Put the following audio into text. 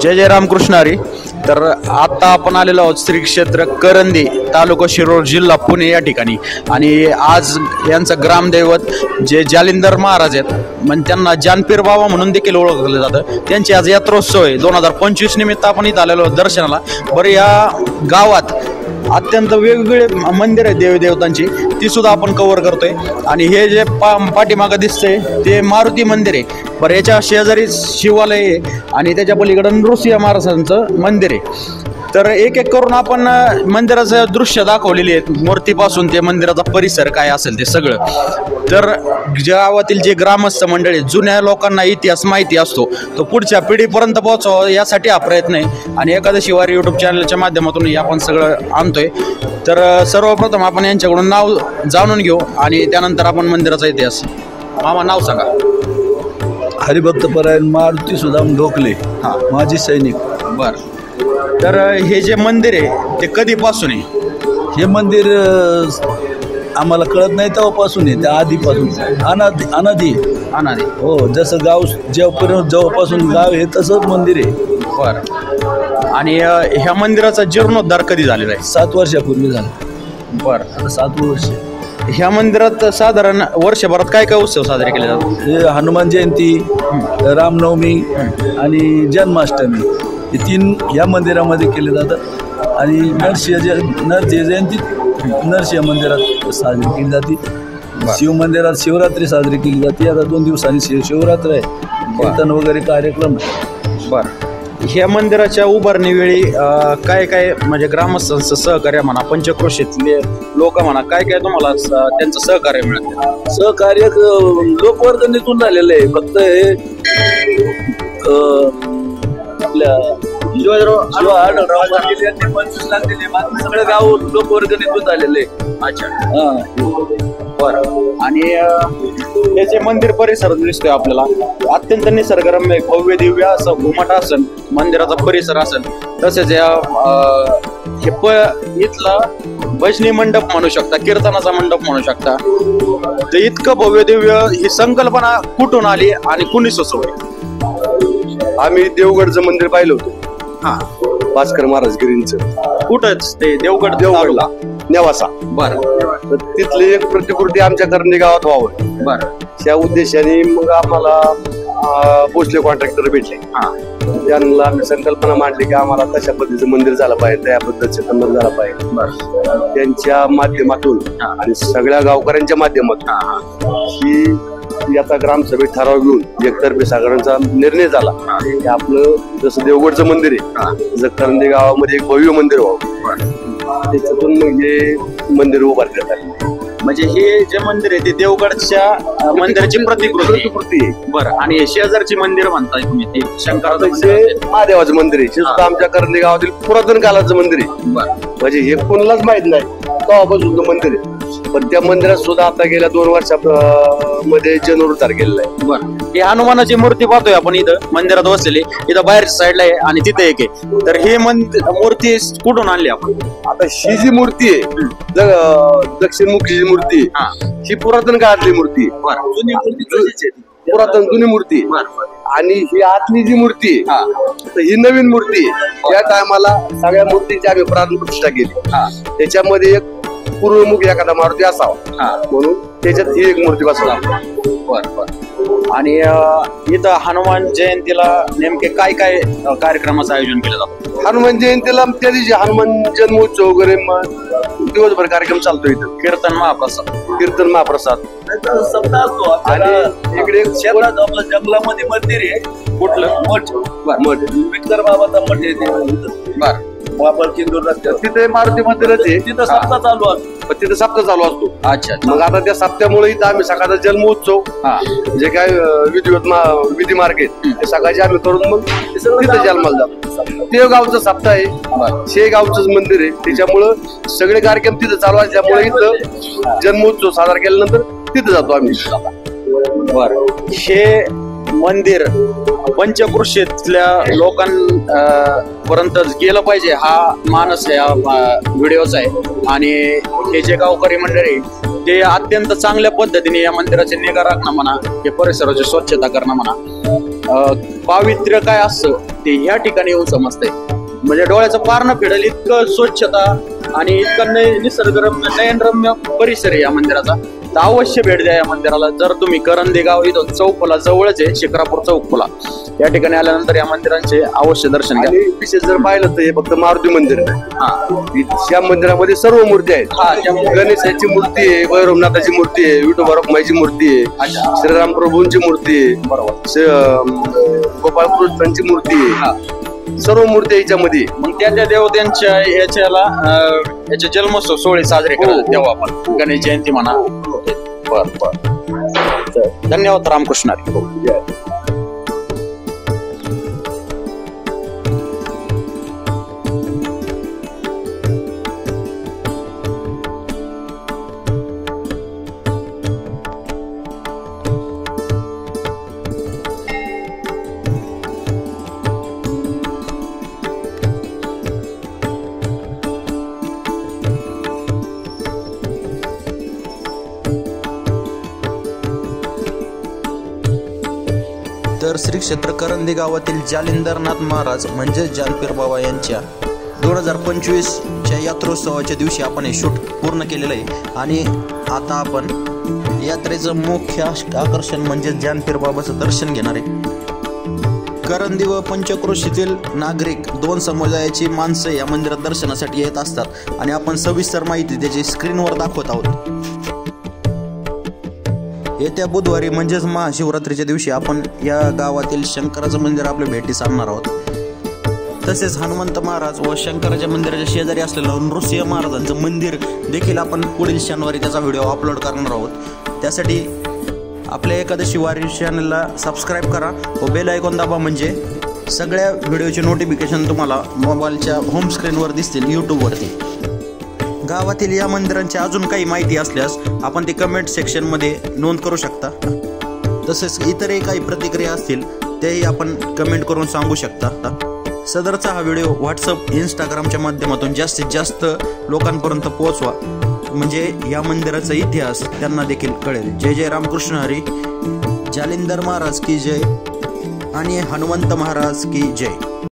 जय जय रामकृष्ण हरी. तर आता आपण आलेलो आहोत श्री क्षेत्र करंदी, तालुका शिरोळ, जिल्हा पुणे या ठिकाणी. आणि आज यांचं ग्रामदैवत जे जालिंदर महाराज आहेत, म्हणजे त्यांना जानपीर बाबा म्हणून देखील ओळखलं जातं. त्यांची आज यात्रोत्सव आहे 2025 निमित्त आपण इथं आलेलो आहोत दर्शनाला. बरं, या गावात अत्यंत वेगवेगळे मंदिर आहेत देवी देवतांची, ती सुद्धा आपण कव्हर करतोय. आणि हे जे पाठीमागं दिसतंय ते मारुती मंदिर आहे. बरं, याच्या शेजारी शिवालय आहे आणि त्याच्या पलीकडे नृसिंह महाराजांचं मंदिर आहे. तर एक एक करून आपण मंदिराचं दृश्य दाखवलेली आहेत, मूर्तीपासून ते मंदिराचा परिसर काय असेल ते सगळं. तर गावातील जे ग्रामस्थ मंडळी, जुन्या लोकांना इतिहास माहिती असतो तो पुढच्या पिढीपर्यंत पोहोचावा यासाठी हा प्रयत्न आहे. आणि एकादशी वारी यूट्यूब चॅनलच्या माध्यमातून आपण सगळं आणतोय. तर सर्वप्रथम आपण यांच्याकडून नाव जाणून घेऊ आणि त्यानंतर आपण मंदिराचा इतिहास. मामा, नाव सांगा. हरिभक्तपरायण मारुती सुदाम ढोकले, माजी सैनिक. बरं, तर हे जे मंदिर आहे ते कधीपासून आहे? हे मंदिर आम्हाला कळत नाही तेव्हापासून आहे, त्या आधीपासून अनादी. हो, जसं गाव जेव्हापासून गाव आहे तसंच मंदिर आहे. बरं, आणि ह्या मंदिराचा जीर्णोद्धार कधी झालेला आहे? 7 वर्षापूर्वी झाला. बरं, आता 7 वर्ष. ह्या मंदिरात साधारण वर्षभरात काय काय उत्सव साजरे केले जातात? हे हनुमान जयंती, रामनवमी आणि जन्माष्टमी हे 3 या मंदिरामध्ये केले जातात. आणि नरसिंह जयंती नरसिंह मंदिरात साजरी केली जाते. शिव मंदिरात शिवरात्री साजरी केली जाते. आता 2 दिवसांनी शिवरात्र आहे, कीर्तन वगैरे कार्यक्रम. बरं, ह्या मंदिराच्या उभारणीवेळी काय काय म्हणजे ग्रामस्थांचं सहकार्य म्हणा, पंचक्रोशीतले लोक म्हणा, काय काय तुम्हाला त्यांचं सहकार्य मिळतं? सहकार्य लोकवर्गणीतून झालेलं आहे. फक्त हे आपल्या सगळं गाव लोकवर्गणीतून झालेलं आहे. अच्छा, बरं. आणि हे जे मंदिर परिसर दिसतोय आपल्याला, अत्यंत निसर्गरम्य, भव्य दिव्य असं घुमट असेल, मंदिराचा परिसर असेल. तसेच इथला भजनी मंडप म्हणू शकता, कीर्तनाचा मंडप म्हणू शकता. तर इतकं भव्य दिव्य ही संकल्पना कुठून आली आणि कुणी सुचवली? आम्ही देवगडचं मंदिर पाहिलं होतं. भास्कर महाराज गिरींचं. कुठंच ते? देवगडला, नेवासा. बरं, तर तिथली एक प्रतिकृती आमच्या करंदी गावात व्हावं. बरं, त्या उद्देशाने मग आम्हाला भोसले कॉन्ट्रॅक्टर भेटले. त्यांना आम्ही संकल्पना मांडली की आम्हाला तशा पद्धतीचं मंदिर झालं पाहिजे, त्या पद्धतीचं मंदिर झालं पाहिजे. त्यांच्या माध्यमातून आणि सगळ्या गावकऱ्यांच्या माध्यमातून ही याचा ग्रामसभेत ठराव घेऊन एकतर्फी सगळ्यांचा निर्णय झाला की आपलं जसं देवगडचं मंदिर आहे तसं करंदी गावामध्ये एक भव्य मंदिर व्हावं. त्याच्यातून मग हे मंदिर उभारण्यात आले. म्हणजे हे जे मंदिर आहे ते देवगडच्या मंदिराची प्रतिकृती आहे. बरं, आणि शेजारची मंदिर म्हणताय तुम्ही ते शंकराचं महादेवाचं मंदिर आहे. हे सुद्धा आमच्या करंदी गावातील पुरातन काळाचं मंदिर आहे. म्हणजे हे कोणालाच माहित नाही तेव्हापासून मंदिर आहे. पण त्या मंदिरात सुद्धा आता गेल्या 2 वर्षामध्ये जीर्णोद्धार केलेला आहे. बरं, ही हनुमानाची मूर्ती पाहतोय आपण इथं मंदिरात बसलेली, इथं बाहेरच्या साईडला आहे आणि तिथे एक आहे. तर ही मूर्ती कुठून आणली आपण? आता ही जी मूर्ती आहे दक्षिणमुखी जी मूर्ती आहे ही पुरातन काळातली मूर्ती आहे. जुनी मूर्ती, पुरातन जुनी मूर्ती. आणि ही आतली जी मूर्ती आहे तर ही नवीन मूर्ती आहे. या टायमाला सगळ्या मूर्तींची आम्ही प्राण प्रतिष्ठा केली. त्याच्यामध्ये एक पूर्वमुखी एखादा मारुती असावा म्हणून त्याच्यात ही एक मूर्ती बसवली. बरं, आणि इथं हनुमान जयंतीला नेमके काय काय कार्यक्रमाचं आयोजन केलं जातं? हनुमान जयंतीला त्या दिवशी हनुमान जन्मोत्सव वगैरे दिवसभर कार्यक्रम चालतो. इथं कीर्तन महाप्रसाद सप्ताह असतो. आणि इकडे शेतात आपलं जंगलामध्ये मंदिर आहे. कुठलं? मठ विठ्ठल बाबाचा मठ आहे. बरं, वापर चिंदूर रस्त्यावर तिथे मारुती मंदिरच आहे. तिथं सप्ताह चालू असतो. तिथे सप्ताह चालू असतो. अच्छा. मग आता त्या सप्त्यामुळे इथं आम्ही सकाळचा जन्मोत्सव जे काय विधी मार्ग आहेत ते सकाळचे आम्ही करून मग तिथे जन्माला जातो. ते गावचं सप्ताह आहे, शे गावचंच मंदिर आहे. त्याच्यामुळं सगळे कार्यक्रम तिथे चालू असल्यामुळे इथं जन्मोत्सव साजरा केल्यानंतर तिथे जातो आम्ही. बरं, हे मंदिर पंचक्रोशीतल्या लोकांपर्यंत गेलं पाहिजे हा मानस या व्हिडिओचा आहे. आणि हे जे गावकरी मंडळी ते अत्यंत चांगल्या पद्धतीने या मंदिराची निगा राखणं म्हणा, हे परिसराची स्वच्छता करणं म्हणा, पावित्र्य काय असतं ते ह्या ठिकाणी येऊन समजतंय. म्हणजे डोळ्याचं पारणं फिरेल इतकं स्वच्छता आणि इतकं निसर्गरम्य नयनरम्य परिसर आहे या मंदिराचा. तर अवश्य भेट द्या या मंदिराला. जर तुम्ही करंदी गाव इथून चौकला जवळच आहे, शिक्रापूर चौकला, या ठिकाणी आल्यानंतर या मंदिरांचे अवश्य दर्शन घ्या. आणि विशेष जर पाहिलं तर हे फक्त मारुती मंदिर आहे. या मंदिरामध्ये सर्व मूर्ती आहेत. गणेशाची मूर्ती आहे, भैरवनाथाची मूर्ती आहे, विठोबा रखुमाईची मूर्ती आहे, श्रीराम प्रभूंची मूर्ती आहे, गोपाळ कृष्णांची मूर्ती आहे. सर्व मूर्ती याच्यामध्ये. मग त्या देवतांच्या याचे जन्मोत्सव सोहळे साजरे करत तेव्हा आपण गणेश जयंती म्हणा. बर. धन्यवाद रामकृष्ण. तर श्री क्षेत्र करंदी गावातील जालिंदरनाथ महाराज म्हणजे जानपीर बाबा यांच्या 2025च्या यात्रोत्सवाच्या दिवशी आपण हे शूट पूर्ण केलेलं आहे. आणि आता आपण यात्रेचं मुख्य आकर्षण म्हणजे जानपीर बाबाचं दर्शन घेणार आहे. करंदी व पंचक्रोशीतील नागरिक, 2 समुदायाची माणसं या मंदिरात दर्शनासाठी येत असतात आणि आपण सविस्तर माहिती त्याची स्क्रीनवर दाखवत आहोत. येत्या बुधवारी म्हणजेच महाशिवरात्रीच्या दिवशी आपण या गावातील शंकराचं मंदिर आपल्या भेटीस आणणार आहोत. तसेच हनुमंत महाराज व शंकराच्या मंदिराच्या शेजारी असलेलं नृसिंह महाराजांचं मंदिर देखील आपण पुढील शनिवारी त्याचा व्हिडिओ अपलोड करणार आहोत. त्यासाठी आपल्या एकादशी वारी चॅनलला सबस्क्राईब करा व बेल आयकॉन दाबा, म्हणजे सगळ्या व्हिडिओचे नोटिफिकेशन तुम्हाला मोबाईलच्या होम स्क्रीनवर दिसतील यूट्यूबवरती. गावातील या मंदिरांची अजून काही माहिती असल्यास आपण ते कमेंट सेक्शनमध्ये नोंद करू शकता. तसेच इतरही काही प्रतिक्रिया असतील तेही आपण कमेंट करून सांगू शकता. सदरचा हा व्हिडिओ व्हॉट्सअप, इंस्टाग्रामच्या माध्यमातून जास्तीत जास्त लोकांपर्यंत पोहोचवा, म्हणजे या मंदिराचा इतिहास त्यांना देखील कळेल. जय जय रामकृष्ण हरी. जालिंदर महाराज की जय आणि हनुमंत महाराज की जय.